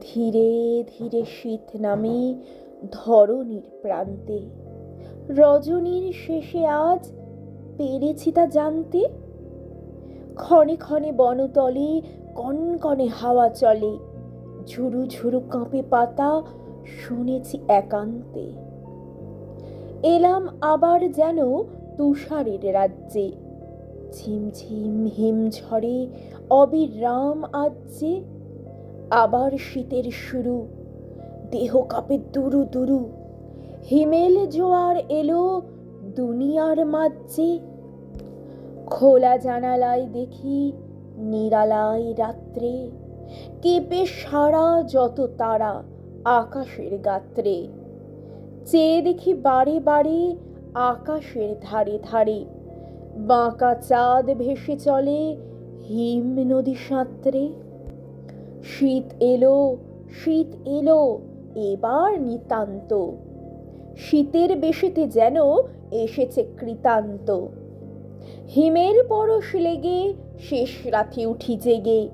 ধীরে ধীরে শীত নামে ধরণীর প্রান্তে, রজনীর শেষে আজ পেরেছি তা জানতে। ক্ষণে ক্ষণে বনতলে কনকনে হাওয়া চলে, ঝুরু ঝুরু কাঁপে পাতা, শুনেছি একান্তে। এলাম আবার যেন তুষারের রাজ্যে, ঝিমঝিম হিমঝড়ে অবিরাম আজ যে। আবার শীতের শুরু, দেহ কাঁপে দুরু দুরু, হিমেল জোয়ার এলো দুনিয়ার মাঝে। খোলা জানালায় দেখি নিরালায় রাত্রে, কেঁপে সারা যত তারা আকাশের গাত্রে। চেয়ে দেখি বারে বারে আকাশের ধারে ধারে, বাঁকা চাঁদ ভেসে চলে হিম নদী সাঁতরে। শীত এলো, শীত এলো, এবার নিতান্ত, শীতের বেশেতে যেন এসেছে কৃতান্ত। হিমের পরশ লেগে শেষ রাতে উঠি জেগে,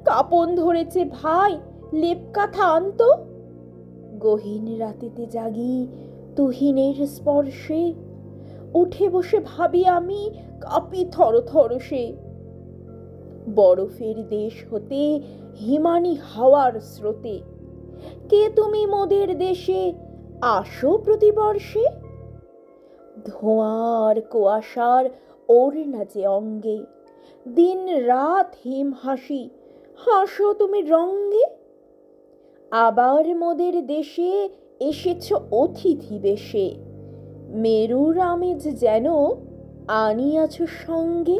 কাঁপন ধরেছে ভাই, লেপ কাঁথা আনতো। গহীন রাতেতে জাগি তুহিনের স্পর্শে, উঠে বসে ভাবি আমি, কাঁপি থর থর সে। বরফের দেশ হতে হিমানি হাওয়ার স্রোতে, কে তুমি মোদের দেশে আসো প্রতিবর্ষে। ধোঁয়ার কুয়াশার ওড়না যে অঙ্গে, দিন রাত হিম হাসি, হাসো তুমি রঙ্গে। আবার মোদের দেশে এসেছ অতিথি বেশে, মেরুর আমেজ যেন আনিয়াছ সঙ্গে।